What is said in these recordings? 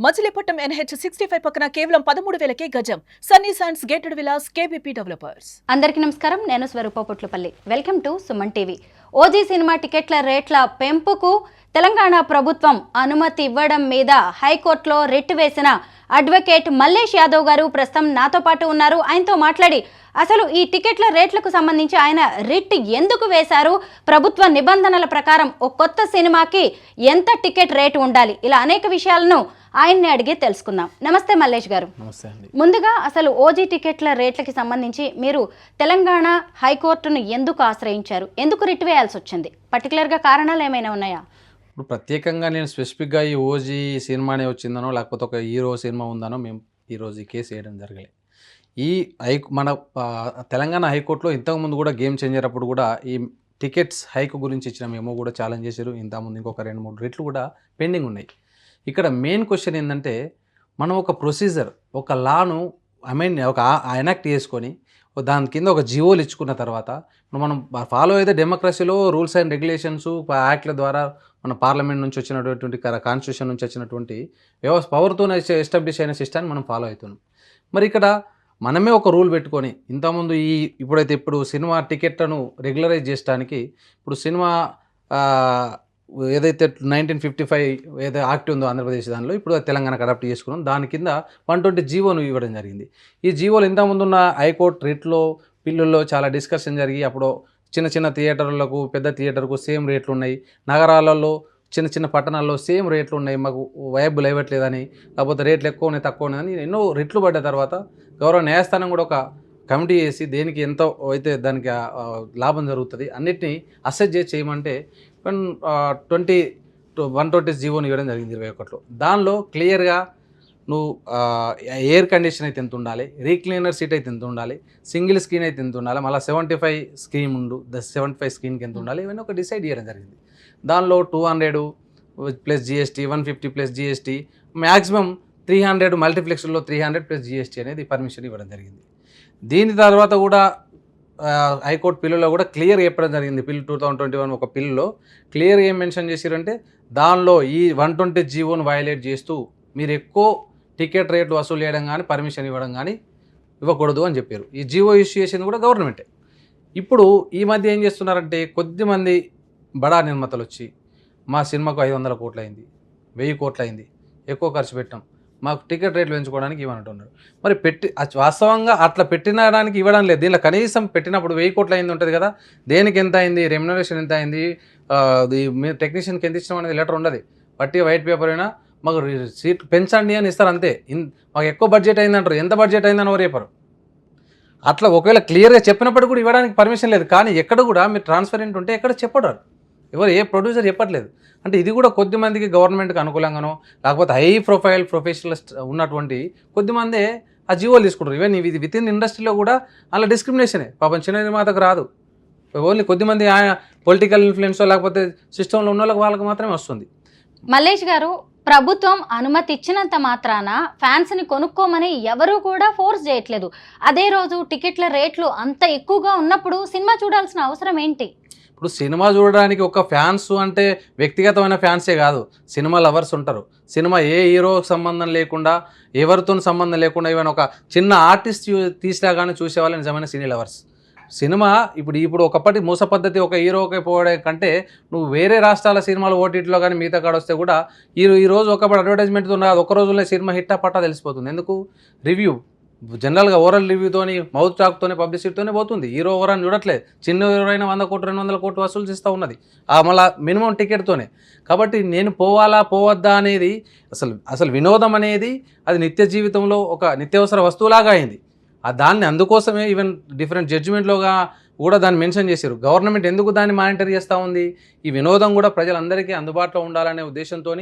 Machilipatnam NH 65 పక్కన కేవలం 13,000కే గజం. Sunny Signs gated villas KBP developers. అందరికీ నమస్కారం, నేను Swaroopa Potlapalli. Welcome to Suman TV. OG cinema టికెట్ల రేట్ల పెంపుకు తెలంగాణ ప్రభుత్వం అనుమతి ఇవ్వడం మీద హైకోర్టులో రిట్ వేసిన అడ్వకేట్ మల్లేష్ యాదవ్ గారు ప్రస్తుతం నాతో పాటు ఉన్నారు. ఆయనతో మాట్లాడి అసలు ఈ టికెట్ల రేట్లకు సంబంధించి ఆయన రిట్ ఎందుకు వేశారు, ప్రభుత్వ నిబంధనల ప్రకారం ఒక కొత్త సినిమాకి ఎంత టికెట్ రేటు ఉండాలి, ఇలా అనేక విషయాలను ఆయన్ని అడిగి తెలుసుకుందాం. నమస్తే మల్లేష్ గారు. నమస్తే అండి. ముందుగా అసలు ఓజీ టికెట్ల రేట్లకి సంబంధించి మీరు తెలంగాణ హైకోర్టును ఎందుకు ఆశ్రయించారు, ఎందుకు రిట్ వేయాల్సి వచ్చింది, పర్టికులర్గా కారణాలు ఏమైనా ఉన్నాయా? ఇప్పుడు ప్రత్యేకంగా నేను స్పెసిఫిక్గా ఈ ఓజీ సినిమానే వచ్చిందనో లేకపోతే ఒక హీరో సినిమా ఉందనో మేము ఈరోజు ఈ కేసు వేయడం జరగలేదు. ఈ మన తెలంగాణ హైకోర్టులో ఇంతకుముందు కూడా గేమ్ చేంజర్ అప్పుడు కూడా ఈ టికెట్స్ హైక్ గురించి ఇచ్చిన మేము కూడా ఛాలెంజ్ చేశారు. ఇంతకుముందు ఇంకొక 2-3 రేట్లు కూడా పెండింగ్ ఉన్నాయి. ఇక్కడ మెయిన్ క్వశ్చన్ ఏంటంటే, మనం ఒక ప్రొసీజర్, ఒక లాను ఒక ఎనాక్ట్ చేసుకొని దాని కింద ఒక జియోలు ఇచ్చుకున్న తర్వాత మనం ఫాలో అయితే డెమోక్రసీలో రూల్స్ అండ్ రెగ్యులేషన్స్ యాక్ట్ల ద్వారా మన పార్లమెంట్ నుంచి వచ్చినటువంటి కాన్స్టిట్యూషన్ నుంచి వచ్చినటువంటి పవర్తో ఎస్టాబ్లిష్ అయిన సిస్టాన్ని మనం ఫాలో అవుతున్నాం. మరి ఇక్కడ మనమే ఒక రూల్ పెట్టుకొని ఇంతకుముందు ఇప్పుడు సినిమా టికెట్లను రెగ్యులరైజ్ చేయడానికి ఇప్పుడు సినిమా ఏదైతే 1955 ఏదైతే యాక్ట్ ఉందో ఆంధ్రప్రదేశ్ దానిలో ఇప్పుడు తెలంగాణకు అడాప్ట్ చేసుకున్నాం. దాని కింద 120 జీవోను ఇవ్వడం జరిగింది. ఈ జీవోలు ఇంతకుముందు ఉన్న హైకోర్టు రేట్లో పిల్లుల్లో చాలా డిస్కషన్ జరిగి అప్పుడు చిన్న చిన్న థియేటర్లకు పెద్ద థియేటర్కు సేమ్ రేట్లు ఉన్నాయి, నగరాలలో చిన్న చిన్న పట్టణాల్లో సేమ్ రేట్లు ఉన్నాయి, మాకు వయబుల్ అవ్వట్లేదని, లేకపోతే రేట్లు ఎక్కువ ఉన్నాయి తక్కువ ఉన్నాయని ఎన్నో రెట్లు పడ్డ తర్వాత గౌరవ న్యాయస్థానం కూడా ఒక కమిటీ చేసి దేనికి ఎంతో అయితే దానికి లాభం జరుగుతుంది అన్నిటినీ అసెస్ చేసి చేయమంటే 120 జీవోని ఇవ్వడం జరిగింది 21లో. దానిలో క్లియర్గా నువ్వు ఎయిర్ కండిషన్ అయితే ఎంత ఉండాలి, రీక్లీనర్ సీట్ అయితే ఎంత ఉండాలి, సింగిల్ స్క్రీన్ అయితే ఎంత ఉండాలి, మళ్ళీ 75 స్క్రీన్ ఉండు 75 స్క్రీన్కి ఎంత ఉండాలి, ఇవన్నీ ఒక డిసైడ్ చేయడం జరిగింది. దానిలో 200 plus GST, 150 plus GST, maximum 300 మల్టీప్లెక్స్లో 300 plus GST అనేది పర్మిషన్ ఇవ్వడం జరిగింది. దీని తర్వాత కూడా హైకోర్టు పిల్లులో కూడా క్లియర్ చెప్పడం జరిగింది. పిల్ 2021 ఒక పిల్లులో క్లియర్ ఏం మెన్షన్ చేశారంటే, దానిలో ఈ 120 జీవోను వయలేట్ చేస్తూ మీరు ఎక్కువ టికెట్ రేట్లు వసూలు చేయడం కానీ పర్మిషన్ ఇవ్వడం కానీ ఇవ్వకూడదు అని చెప్పారు. ఈ జీవో ఇష్యూ చేసింది కూడా గవర్నమెంటే. ఇప్పుడు ఈ మధ్య ఏం చేస్తున్నారంటే, కొద్దిమంది బడా నిర్మాతలు వచ్చి మా సినిమాకు 500 కోట్లు అయింది, 1000 కోట్లు అయింది, ఎక్కువ ఖర్చు పెట్టాం, మాకు టికెట్ రేట్లు పెంచుకోవడానికి ఇవ్వనంటున్నారు. మరి వాస్తవంగా అట్లా పెట్టినడానికి ఇవ్వడం లేదు. దీనిలో కనీసం పెట్టినప్పుడు 1000 కోట్లు అయింది ఉంటుంది కదా, దేనికి ఎంత అయింది, రెమ్యునరేషన్ ఎంత అయింది, మీరు టెక్నీషియన్కి ఎంత ఇష్టం అనేది లెటర్ ఉండదు. బట్టి వైట్ పేపర్ అయినా మాకు సీట్ పెంచండి అని ఇస్తారు అంతే. మాకు ఎక్కువ బడ్జెట్ అయిందంటారు, ఎంత బడ్జెట్ అయిందని ఎవరు చెప్పరు. అట్లా ఒకవేళ క్లియర్గా చెప్పినప్పటికీ కూడా ఇవ్వడానికి పర్మిషన్ లేదు. కానీ ఎక్కడ కూడా మీరు ట్రాన్స్పరెంట్ ఉంటే ఎక్కడ చెప్పడారు, ఏ ప్రొడ్యూసర్ చెప్పట్లేదు. అంటే ఇది కూడా కొద్దిమందికి గవర్నమెంట్కి అనుకూలంగానో లేకపోతే హై ప్రొఫైల్ ప్రొఫెషనలిస్ట్ ఉన్నటువంటి కొద్దిమందే ఆ జీవోలు తీసుకుంటారు. ఈవెన్ ఇది విత్ ఇన్ ఇండస్ట్రీలో కూడా అలా డిస్క్రిమినేషనే. పాపం చిన్న నిర్మాతకు రాదు, ఓన్లీ కొద్దిమంది పొలిటికల్ ఇన్ఫ్లుయెన్స్ లేకపోతే సిస్టంలో ఉన్న వాళ్ళకి మాత్రమే వస్తుంది. మల్లేష్ గారు, ప్రభుత్వం అనుమతి ఇచ్చినంత మాత్రాన ఫ్యాన్స్ని కొనుక్కోమని ఎవరూ కూడా ఫోర్స్ చేయట్లేదు. అదే రోజు టికెట్ల రేట్లు అంత ఎక్కువగా ఉన్నప్పుడు సినిమా చూడాల్సిన అవసరం ఏంటి? ఇప్పుడు సినిమా చూడడానికి ఒక ఫ్యాన్స్ అంటే వ్యక్తిగతమైన ఫ్యాన్సే కాదు, సినిమా లవర్స్ ఉంటారు. సినిమా ఏ హీరోకి సంబంధం లేకుండా, ఎవరితో సంబంధం లేకుండా, ఈవెన్ ఒక చిన్న ఆర్టిస్ట్ తీసినా కానీ చూసేవాళ్ళు నిజమైన సినీ లవర్స్. సినిమా ఇప్పుడు ఒకప్పటి మూస పద్ధతి, ఒక హీరోకి పోవడే కంటే నువ్వు వేరే రాష్ట్రాల సినిమాలు ఓటీటీలో కానీ మిగతా కాడ వస్తే కూడా ఈరోజు ఒకప్పుడు అడ్వర్టైజ్మెంట్తో ఉన్నది, ఒక రోజులో సినిమా హిట్టా పట్టా తెలిసిపోతుంది. ఎందుకు? రివ్యూ జనరల్గా ఓవరాల్ రివ్యూతోని మౌత్ టాక్తోనే పబ్లిసిటీతోనే పోతుంది. హీరో ఓవరాల్ చూడట్లేదు. చిన్న ఎవరైనా 100 కోట్లు 200 కోట్లు వసూలు చేస్తూ ఉన్నది మళ్ళీ మినిమం టికెట్తోనే. కాబట్టి నేను పోవాలా పోవద్దా అనేది అసలు వినోదం అనేది అది నిత్య జీవితంలో ఒక నిత్యావసర వస్తువులాగా అయింది. దాన్ని అందుకోసమే ఈవెన్ డిఫరెంట్ జడ్జిమెంట్లోగా కూడా దాన్ని మెన్షన్ చేశారు. గవర్నమెంట్ ఎందుకు దాన్ని మానిటర్ చేస్తూ ఉంది, ఈ వినోదం కూడా ప్రజలందరికీ అందుబాటులో ఉండాలనే ఉద్దేశంతో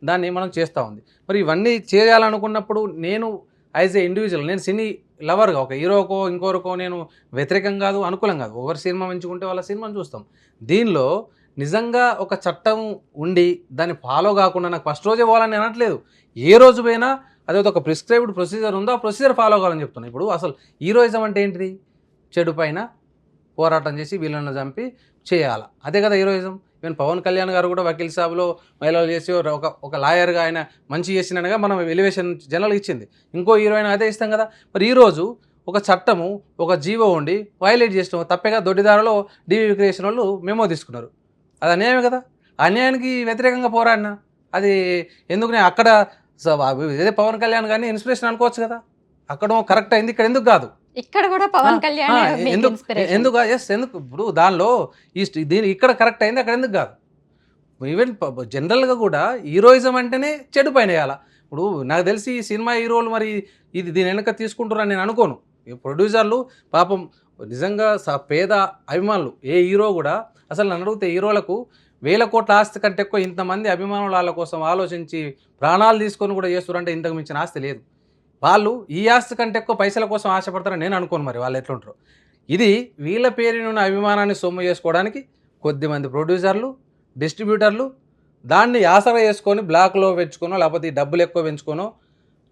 దాన్ని మనం చేస్తూ ఉంది. మరి ఇవన్నీ చేయాలనుకున్నప్పుడు నేను యాజ్ ఏ ఇండివిజువల్, నేను సినీ లవర్గా ఒక హీరోకో ఇంకొకరికో నేను వ్యతిరేకం కాదు, అనుకూలం కాదు. ఎవరి సినిమా ఎంచుకుంటే వాళ్ళ సినిమాని చూస్తాం. దీనిలో నిజంగా ఒక చట్టం ఉండి దాన్ని ఫాలో కాకుండా నాకు ఫస్ట్ రోజే పోవాలని అనట్లేదు. ఏ రోజు పోయినా అదే ఒక ప్రిస్క్రైబ్డ్ ప్రొసీజర్ ఉందో ఆ ప్రొసీజర్ ఫాలో కావాలని చెప్తున్నాను. ఇప్పుడు అసలు హీరోయిజం అంటే ఏంటిది? చెడు పైన పోరాటం చేసి వీళ్ళని చంపి చేయాలి, అదే కదా హీరోయిజం. ఈవెన్ పవన్ కళ్యాణ్ గారు కూడా వకీల్ సాబ్లో మహిళలు చేసి ఒక లాయర్గా ఆయన మంచి చేసినట్టుగా మనం ఎలివేషన్ జనాలకు ఇచ్చింది. ఇంకో హీరోయిన్ అదే ఇస్తాం కదా. మరి ఈరోజు ఒక చట్టము ఒక జీవో ఉండి వైలేట్ చేసిన తప్పేగా దొడ్డిదారిలో డీవీ క్రియేషన్ వాళ్ళు మెమో తీసుకున్నారు. అది అన్యాయమే కదా. అన్యాయానికి వ్యతిరేకంగా పోరాడినా అది ఎందుకు నేను అక్కడ ఇదే పవన్ కళ్యాణ్ కానీ ఇన్స్పిరేషన్ అనుకోవచ్చు కదా. అక్కడ కరెక్ట్ అయింది, ఇక్కడ ఎందుకు కాదు? ఇక్కడ కూడా పవన్ కళ్యాణ్ ఎందుకు ఇప్పుడు దానిలో దీని ఇక్కడ కరెక్ట్ అయింది, అక్కడ ఎందుకు కాదు? ఈవెన్ జనరల్గా కూడా హీరోయిజం అంటేనే చెడు పైన వేయాల. ఇప్పుడు నాకు తెలిసి ఈ సినిమా హీరోలు మరి దీని వెనక తీసుకుంటారని నేను అనుకోను. ఈ ప్రొడ్యూసర్లు పాపం నిజంగా పేద అభిమానులు ఏ హీరో కూడా అసలు నన్ను అడిగితే హీరోలకు 1000 కోట్ల ఆస్తి కంటే ఎక్కువ ఇంతమంది అభిమానులు వాళ్ళ కోసం ఆలోచించి ప్రాణాలు తీసుకొని కూడా చేస్తారంటే ఇంతకు మించిన ఆస్తి లేదు. వాళ్ళు ఈ ఆస్తి కంటే ఎక్కువ పైసల కోసం ఆశపడతారని నేను అనుకోను. మరి వాళ్ళు ఎట్లుంటారు? ఇది వీళ్ళ పేరునున్న అభిమానాన్ని సొమ్ము చేసుకోవడానికి కొద్దిమంది ప్రొడ్యూసర్లు, డిస్ట్రిబ్యూటర్లు దాన్ని ఆసరా చేసుకొని బ్లాక్లో పెంచుకోనో లేకపోతే డబ్బులు ఎక్కువ పెంచుకోనో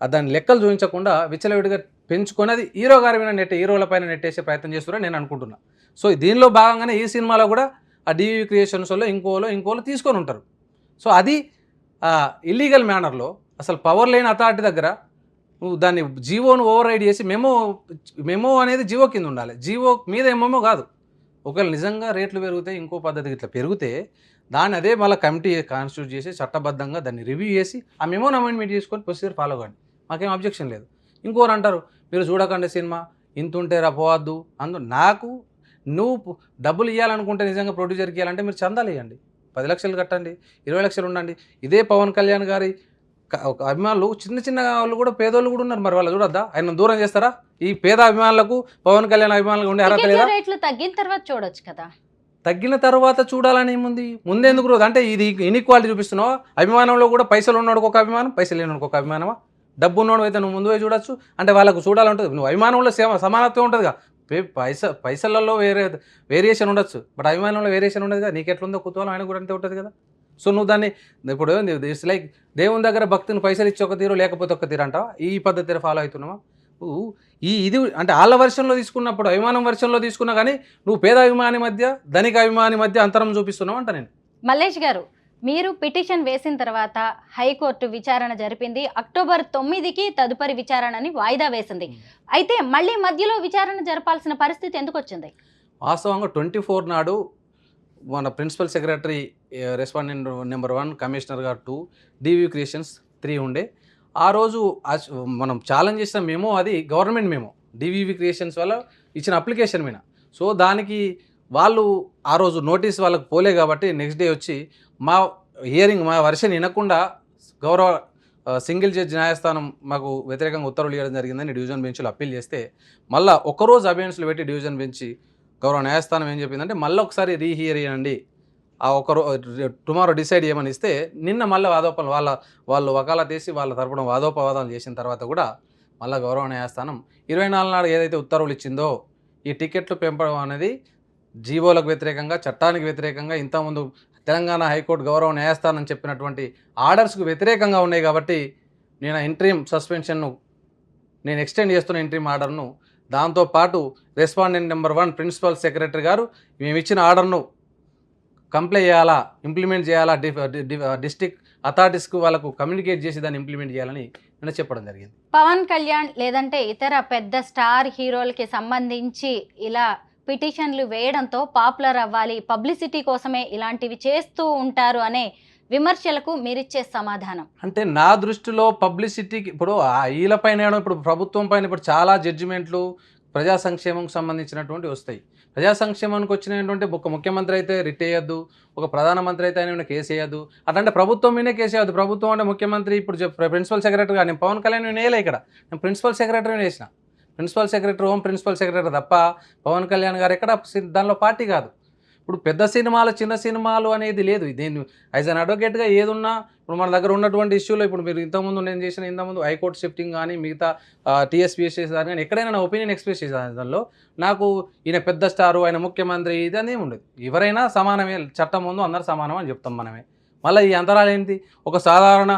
దాన్ని లెక్కలు చూపించకుండా విచ్చలవిడిగా పెంచుకొని అది హీరోల పైన నెట్టేసే ప్రయత్నం చేస్తున్నారని నేను అనుకుంటున్నా. సో దీనిలో భాగంగానే ఈ సినిమాలో కూడా ఆ డీవీ క్రియేషన్స్లో ఇంకోలో తీసుకొని ఉంటారు. సో అది ఇల్లీగల్ మేనర్లో అసలు పవర్ లేని అథారిటీ దగ్గర నువ్వు దాన్ని జీవోను ఓవర్ రైడ్ చేసి మెమో అనేది జీవో కింద ఉండాలి. జీవో మీద ఏమేమో కాదు. ఒకవేళ నిజంగా రేట్లు పెరిగితే ఇంకో పద్ధతికి ఇట్లా పెరిగితే దాన్ని అదే మళ్ళీ కమిటీ కాన్స్టిట్యూట్ చేసి చట్టబద్ధంగా దాన్ని రివ్యూ చేసి ఆ మెమోని అమెండ్మెంట్ చేసుకొని ప్రొసీజర్ ఫాలో కాండి. మాకేం అబ్జెక్షన్ లేదు. ఇంకోరు అంటారు మీరు చూడకండి సినిమా ఇంత ఉంటే పోవద్దు. నువ్వు డబ్బులు ఇవ్వాలనుకుంటే నిజంగా ప్రొడ్యూసర్కి ఇవ్వాలంటే మీరు చందాలు ఇవ్వండి, 10 లక్షలు కట్టండి, 20 లక్షలు ఉండండి. ఇదే పవన్ కళ్యాణ్ గారి అభిమానులు చిన్న వాళ్ళు కూడా పేదోళ్ళు కూడా ఉన్నారు. మరి వాళ్ళు చూడొద్దా? ఆయన దూరం చేస్తారా? ఈ పేద అభిమానులకు పవన్ కళ్యాణ్ అభిమానులకు ఉండే అర్హత లేదా? తగ్గిన తర్వాత చూడొచ్చు కదా. తగ్గిన తర్వాత చూడాలని ఏముంది? ముందెందుకు రోజు అంటే ఇది ఇన్ఈక్వాలిటీ చూపిస్తున్నావా? అభిమానంలో కూడా పైసలు ఉన్నోడికి ఒక అభిమానం, పైసలు లేనివాడికి ఒక అభిమానమా? డబ్బు ఉన్నోడు అయితే నువ్వు ముందు పోయి చూడొచ్చు. అంటే వాళ్ళకు చూడాలంటుంది. నువ్వు అభిమానంలో సమానత్వం ఉంటుందిగా. పైసలలో వేరియేషన్ ఉండొచ్చు, బట్ అభిమానంలో వేరియేషన్ ఉండదు కదా. నీకు ఎట్లుందో కుతూహలం ఆయన కూడా అంతే ఉంటుంది కదా. సో నువ్వు దాన్ని ఇప్పుడు ఇట్స్ లైక్ దేవుని దగ్గర భక్తిని పైసలు ఇచ్చి ఒక తీరు లేకపోతే ఒక తీరు అంటావా? ఈ పద్ధతిని ఫాలో అవుతున్నావా? ఇది అంటే వాళ్ళ వర్షన్లో తీసుకున్నప్పుడు అభిమానం వర్షన్లో తీసుకున్నా కానీ నువ్వు పేద అభిమాని మధ్య ధనిక అభిమాని మధ్య అంతరం చూపిస్తున్నావు అంట. నేను మల్లేష్ గారు, మీరు పిటిషన్ వేసిన తర్వాత హైకోర్టు విచారణ జరిపింది. అక్టోబర్ 9కి తదుపరి విచారణని వాయిదా వేసింది. అయితే మళ్ళీ మధ్యలో విచారణ జరపాల్సిన పరిస్థితి ఎందుకు వచ్చింది? వాస్తవంగా 24 నాడు మన principal secretary respondent number 1, commissioner గారు 2, డీవీ క్రియేషన్స్ 3 ఉండే. ఆ రోజు మనం ఛాలెంజ్ చేసిన మెమో అది గవర్నమెంట్ మెమో, డీవీవీ క్రియేషన్స్ వల్ల ఇచ్చిన అప్లికేషన్ మీద. సో దానికి వాళ్ళు ఆ రోజు నోటీస్ వాళ్ళకి పోలే కాబట్టి నెక్స్ట్ డే వచ్చి మా వర్షన్ వినకుండా గౌరవ సింగిల్ జడ్జి న్యాయస్థానం మాకు వ్యతిరేకంగా ఉత్తర్వులు ఇవ్వడం జరిగిందని డివిజన్ బెంచ్లో అప్పీల్ చేస్తే మళ్ళీ ఒక్కరోజు అబియన్స్లో పెట్టి డివిజన్ బెంచ్ గౌరవ న్యాయస్థానం ఏం చెప్పిందంటే మళ్ళీ ఒకసారి రీహియర్ చేయండి, ఆ టుమారో డిసైడ్ చేయమని ఇస్తే నిన్న మళ్ళీ వాళ్ళు వకాలత్ తీసి వాళ్ళ తరపున వాదోపవాదాలు చేసిన తర్వాత కూడా మళ్ళీ గౌరవ న్యాయస్థానం 24 నాడు ఏదైతే ఉత్తర్వులు ఇచ్చిందో ఈ టికెట్లు పెంపడం అనేది జీవోలకు వ్యతిరేకంగా, చట్టానికి వ్యతిరేకంగా, ఇంతకుముందు తెలంగాణ హైకోర్టు గౌరవ న్యాయస్థానం చెప్పినటువంటి ఆర్డర్స్కు వ్యతిరేకంగా ఉన్నాయి కాబట్టి నేను ఇంట్రీమ్ సస్పెన్షన్ను నేను ఎక్స్టెండ్ చేస్తున్న ఇంట్రీమ్ ఆర్డర్ను, దాంతోపాటు రెస్పాండెంట్ నెంబర్ 1 ప్రిన్సిపల్ సెక్రటరీ గారు మేము ఇచ్చిన ఆర్డర్ను కంప్లై చేయాలా, ఇంప్లిమెంట్ చేయాలా, డిస్ట్రిక్ట్ అథారిటీస్కు వాళ్ళకు కమ్యూనికేట్ చేసి దాన్ని ఇంప్లిమెంట్ చేయాలని నేను చెప్పడం జరిగింది. పవన్ కళ్యాణ్ లేదంటే ఇతర పెద్ద స్టార్ హీరోలకి సంబంధించి ఇలా పిటిషన్లు వేయడంతో పాపులర్ అవ్వాలి, పబ్లిసిటీ కోసమే ఇలాంటివి చేస్తూ ఉంటారు అనే విమర్శలకు మీరిచ్చే సమాధానం? అంటే నా దృష్టిలో పబ్లిసిటీకి ఇప్పుడు వీళ్ళపైన ఇప్పుడు ప్రభుత్వం పైన ఇప్పుడు చాలా జడ్జిమెంట్లు ప్రజా సంక్షేమంకి సంబంధించినటువంటి వస్తాయి. ప్రజా సంక్షేమానికి వచ్చినటువంటి ఒక ముఖ్యమంత్రి అయితే రిట్ వేయద్దు, ఒక ప్రధానమంత్రి అయితే ఆయన కేసు వేయద్దు. అట్లాంటి ప్రభుత్వం మీదే కేసు వేయద్దు. ప్రభుత్వం అంటే ముఖ్యమంత్రి ఇప్పుడు ప్రిన్సిపల్ సెక్రటరీ నేను పవన్ కళ్యాణ్ నేను వేయలే, ఇక్కడ నేను ప్రిన్సిపల్ సెక్రటరీని వేసిన. Principal secretary, home principal secretary తప్ప పవన్ కళ్యాణ్ గారు ఎక్కడ దానిలో పార్టీ కాదు. ఇప్పుడు పెద్ద సినిమాలు చిన్న సినిమాలు అనేది లేదు. నేను యాజ్ అన్ అడ్వకేట్గా ఏదున్నా ఇప్పుడు మన దగ్గర ఉన్నటువంటి ఇష్యూలో ఇప్పుడు మీరు ఇంతకుముందు నేను చేసిన ఇంతకుముందు హైకోర్టు షిఫ్టింగ్ కానీ మిగతా టీఎస్పీఎస్సీ కానీ ఎక్కడైనా నా ఒపీనియన్ ఎక్స్ప్రెస్ చేసాను. దానిలో నాకు ఈయన పెద్ద స్టారు, ఆయన ముఖ్యమంత్రి ఇది అనేది ఉండదు. ఎవరైనా సమానమే, చట్టం ముందు అందరూ సమానం అని చెప్తాం మనమే. మళ్ళీ ఈ అంతరాలు ఏంటి? ఒక సాధారణ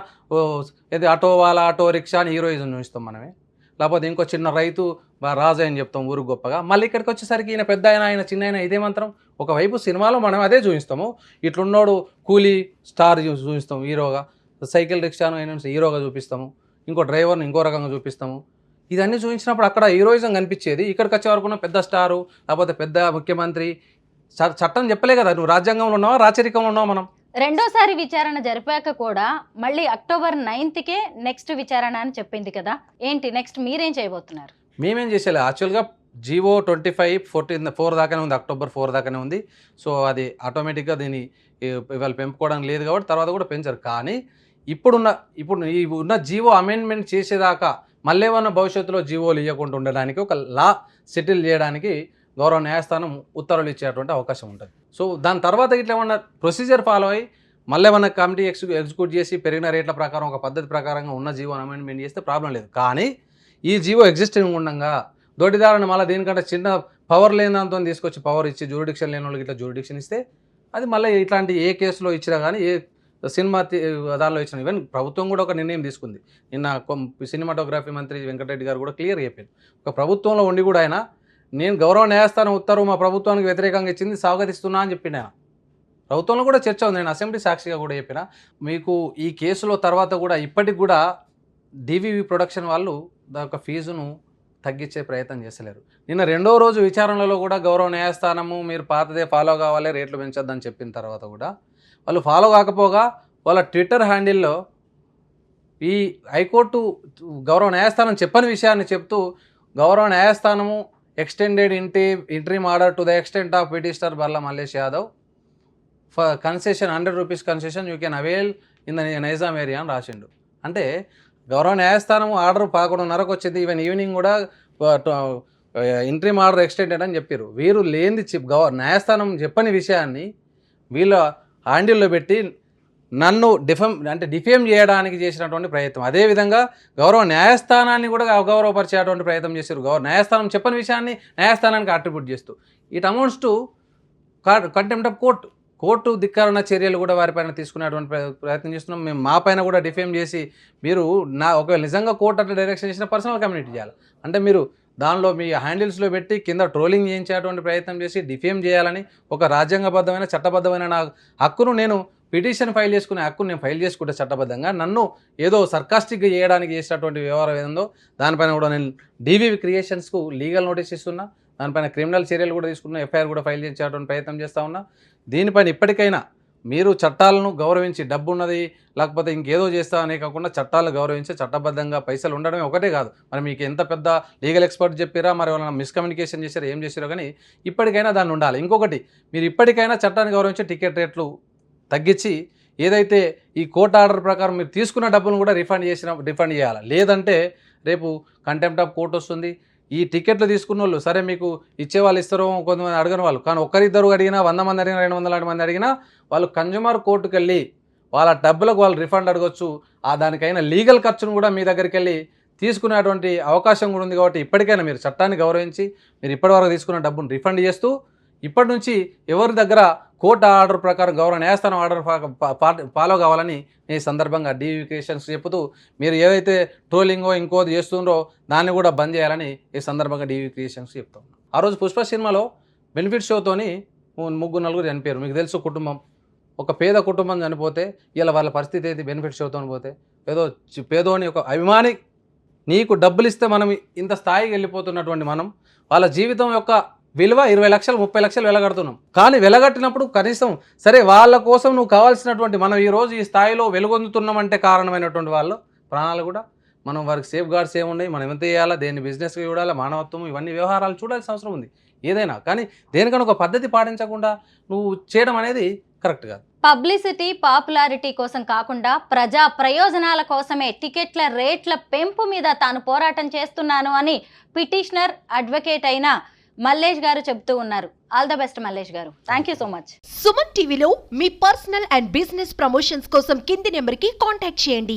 ఆటో రిక్షా అని హీరోయిజం చూపిస్తాం మనమే. లేకపోతే ఇంకో చిన్న రైతు రాజు అని చెప్తాం ఊరు గొప్పగా. మళ్ళీ ఇక్కడికి వచ్చేసరికి ఈయన పెద్ద ఆయన చిన్న ఆయన ఇదే మంత్రం. ఒకవైపు సినిమాలో మనం అదే చూపిస్తాము, ఇట్లున్నోడు కూలీ స్టార్ చూపిస్తాము హీరోగా, సైకిల్ రిక్షాను అయినా హీరోగా చూపిస్తాము, ఇంకో డ్రైవర్ని ఇంకో రకంగా చూపిస్తాము. ఇదన్నీ చూపించినప్పుడు అక్కడ హీరోయిజం కనిపించేది. ఇక్కడికి వచ్చే వరకు పెద్ద స్టారు లేకపోతే పెద్ద ముఖ్యమంత్రి. చట్టం చెప్పలే కదా, నువ్వు రాజ్యాంగంలో ఉన్నావా రాచరికంలో ఉన్నావా? మనం రెండోసారి విచారణ జరిపాక కూడా మళ్ళీ October 9th నెక్స్ట్ విచారణ అని చెప్పింది కదా, ఏంటి నెక్స్ట్ మీరేం చేయబోతున్నారు? మేమేం చేసేలే, యాక్చువల్గా జీవో 25/4 దాకానే ఉంది, October 4 దాకానే ఉంది. సో అది ఆటోమేటిక్గా దీన్ని ఇవాళ పెంపుకోవడానికి లేదు కాబట్టి తర్వాత కూడా పెంచారు. కానీ ఇప్పుడు ఈ ఉన్న జీవో అమెండ్మెంట్ చేసేదాకా మళ్ళీ ఏమన్నా భవిష్యత్తులో జీవోలు ఇవ్వకుండా ఉండడానికి ఒక లా సెటిల్ చేయడానికి గౌరవ న్యాయస్థానం ఉత్తర్వులు ఇచ్చేటువంటి అవకాశం ఉంటుంది. సో దాని తర్వాత ఇట్లా ఏమన్నా ప్రొసీజర్ ఫాలో అయ్యి మళ్ళీ ఏమన్నా కమిటీ ఎగ్జిక్యూట్ చేసి పెరిగిన రేట్ల ప్రకారం ఒక పద్ధతి ప్రకారంగా ఉన్న జీవో అమెండ్మెంట్ చేస్తే ప్రాబ్లం లేదు. కానీ ఈ జీవో ఎగ్జిస్టింగ్ ఉండగా దొడ్డిదారుని మళ్ళీ దీనికంటే చిన్న పవర్ లేని దాంతో తీసుకొచ్చి పవర్ ఇచ్చి జ్యూరిడిక్షన్ లేని వాళ్ళకి ఇట్లా జ్యూరిడిక్షన్ ఇస్తే అది మళ్ళీ ఇట్లాంటి ఏ కేసులో ఇచ్చినా కానీ ఏ సినిమా దానిలో ఇచ్చిన ఈవెన్ ప్రభుత్వం కూడా ఒక నిర్ణయం తీసుకుంది. నిన్న సినిమాటోగ్రఫీ మంత్రి వెంకటరెడ్డి గారు కూడా క్లియర్ చెప్పారు, ఒక ప్రభుత్వంలో ఉండి కూడా ఆయన నేను గౌరవ న్యాయస్థానం ఉత్తర్వు మా ప్రభుత్వానికి వ్యతిరేకంగా ఇచ్చింది స్వాగతిస్తున్నా అని చెప్పిండు ఆయన. ప్రభుత్వంలో కూడా చర్చ ఉంది, నేను అసెంబ్లీ సాక్షిగా కూడా చెప్పిన. మీకు ఈ కేసులో తర్వాత కూడా ఇప్పటికి కూడా డివివి ప్రొడక్షన్ వాళ్ళు దాని ఫీజును తగ్గించే ప్రయత్నం చేస్తలేరు. నిన్న రెండో రోజు విచారణలో కూడా గౌరవ న్యాయస్థానము మీరు పాతదే ఫాలో కావాలి రేట్లు పెంచొద్దని చెప్పిన తర్వాత కూడా వాళ్ళు ఫాలో కాకపోగా వాళ్ళ ట్విట్టర్ హ్యాండిల్లో ఈ హైకోర్టు గౌరవ న్యాయస్థానం చెప్పని విషయాన్ని చెప్తూ గౌరవ న్యాయస్థానము extended interim order to the extent of petitioner Barla Mallesh Yadav for concession ₹100 concession you can avail in the Nizam area అని రాసిండు. అంటే గౌరవ న్యాయస్థానం ఆర్డర్ 11:30కు వచ్చింది, ఈవెన్ ఈవినింగ్ కూడా ఇంట్రీమ్ ఆర్డర్ ఎక్స్టెండెడ్ అని చెప్పారు. వీరు లేనిది న్యాయస్థానం చెప్పని విషయాన్ని వీళ్ళ హ్యాండిల్లో పెట్టి నన్ను డిఫేమ్ చేయడానికి చేసినటువంటి ప్రయత్నం. అదేవిధంగా గౌరవ న్యాయస్థానాన్ని కూడా అగౌరవపరిచేటువంటి ప్రయత్నం చేశారు. న్యాయస్థానం చెప్పని విషయాన్ని న్యాయస్థానానికి అట్రిబ్యూట్ చేస్తూ it amounts to contempt of court ధిక్కరణ చర్యలు కూడా వారిపైన తీసుకునేటువంటి ప్రయత్నం చేస్తున్నాం. మేము మా పైన కూడా డిఫేమ్ చేసి మీరు ఒకవేళ నిజంగా కోర్టు అట్లా డైరెక్షన్ చేసిన పర్సనల్ కమ్యూనిటీ చేయాలి అంటే మీరు దానిలో మీ హ్యాండిల్స్లో పెట్టి కింద ట్రోలింగ్ చేయించేటువంటి ప్రయత్నం చేసి డిఫేమ్ చేయాలని ఒక రాజ్యాంగబద్ధమైన చట్టబద్ధమైన నా హక్కును నేను పిటిషన్ ఫైల్ చేసుకునే హక్కును నేను ఫైల్ చేసుకుంటే చట్టబద్ధంగా నన్ను ఏదో సర్కాస్టిక్గా చేయడానికి చేసినటువంటి వ్యవహారం ఏదో దానిపైన కూడా నేను డివివి క్రియేషన్స్కు లీగల్ నోటీస్ ఇస్తున్నా, దానిపైన క్రిమినల్ చర్యలు కూడా తీసుకున్నా, ఎఫ్ఐఆర్ కూడా ఫైల్ చేసేటువంటి ప్రయత్నం చేస్తూ ఉన్నా. దీనిపైన ఇప్పటికైనా మీరు చట్టాలను గౌరవించి డబ్బు ఉన్నది లేకపోతే ఇంకేదో చేస్తా అనే కాకుండా చట్టాలను గౌరవించి చట్టబద్ధంగా పైసలు ఉండడమే ఒకటే కాదు. మరి మీకు ఎంత పెద్ద లీగల్ ఎక్స్పర్ట్ చెప్పారా, మరి వాళ్ళ మిస్కమ్యూనికేషన్ చేశారా, ఏం చేశారో కానీ ఇప్పటికైనా దాన్ని ఉండాలి. ఇంకొకటి మీరు ఇప్పటికైనా చట్టాన్ని గౌరవించి టికెట్ రేట్లు తగ్గించి ఏదైతే ఈ కోర్టు ఆర్డర్ ప్రకారం మీరు తీసుకున్న డబ్బులను కూడా రిఫండ్ చేయాలి. లేదంటే రేపు కంటెంప్ట్ ఆఫ్ కోర్ట్ వస్తుంది. ఈ టికెట్లు తీసుకున్న వాళ్ళు సరే మీకు ఇచ్చేవాళ్ళు ఇస్తారో కొంతమంది అడగని వాళ్ళు, కానీ ఒక్కరిద్దరు అడిగినా 100 మంది అడిగినా 200 మంది అడిగినా వాళ్ళు కన్జ్యూమర్ కోర్టుకు వెళ్ళి వాళ్ళ డబ్బులకు వాళ్ళు రిఫండ్ అడగొచ్చు. దానికైనా లీగల్ ఖర్చును కూడా మీ దగ్గరికి వెళ్ళి తీసుకునేటువంటి అవకాశం కూడా ఉంది. కాబట్టి ఇప్పటికైనా మీరు చట్టాన్ని గౌరవించి మీరు ఇప్పటివరకు తీసుకున్న డబ్బును రిఫండ్ చేస్తూ ఇప్పటి నుంచి ఎవరి దగ్గర కోర్టు ఆర్డర్ ప్రకారం గౌరవ న్యాయస్థానం ఆర్డర్ ఫాలో కావాలని ఈ సందర్భంగా డివివి క్రియేషన్స్ చెబుతూ మీరు ఏదైతే ట్రోలింగో ఇంకోది చేస్తుండ్రో దాన్ని కూడా బంద్ చేయాలని ఈ సందర్భంగా డివివి క్రియేషన్స్ చెప్తాం. ఆ రోజు పుష్ప సినిమాలో బెనిఫిట్ షోతోని 3-4 చనిపోయారు. మీకు తెలుసు కుటుంబం, ఒక పేద కుటుంబం చనిపోతే ఇలా వాళ్ళ పరిస్థితి ఏది, బెనిఫిట్ షోతో పోతే ఏదో పేదోని ఒక అభిమాని నీకు డబ్బులు ఇస్తే మనం ఇంత స్థాయికి వెళ్ళిపోతున్నటువంటి మనం వాళ్ళ జీవితం యొక్క విలువ 20 లక్షలు 30 లక్షలు వెలగడుతున్నాం. కానీ వెలగట్టినప్పుడు కనీసం సరే వాళ్ళ కోసం నువ్వు కావాల్సినటువంటి మనం ఈరోజు ఈ స్థాయిలో వెలుగొందుతున్నామంటే కారణమైనటువంటి వాళ్ళు ప్రాణాలు కూడా మనం వారికి సేఫ్ గార్డ్స్ ఏమున్నాయి, మనం ఎంత చేయాలా, దేన్ని బిజినెస్గా చూడాలా, మానవత్వం ఇవన్నీ వ్యవహారాలు చూడాల్సిన అవసరం ఉంది ఏదైనా. కానీ దేనికైనా ఒక పద్ధతి పాటించకుండా నువ్వు చేయడం అనేది కరెక్ట్ కాదు. పబ్లిసిటీ పాపులారిటీ కోసం కాకుండా ప్రజా ప్రయోజనాల కోసమే టికెట్ల రేట్ల పెంపు మీద తాను పోరాటం చేస్తున్నాను అని పిటిషనర్ అడ్వకేట్ అయిన మల్లేష్ గారు చెప్తూ ఉన్నారు. ఆల్ ద బెస్ట్ మల్లేష్ గారు, thank you so much. Suman టీవీలో మీ పర్సనల్ అండ్ బిజినెస్ ప్రమోషన్స్ కోసం కింది నెంబర్కి కాంటాక్ట్ చేయండి.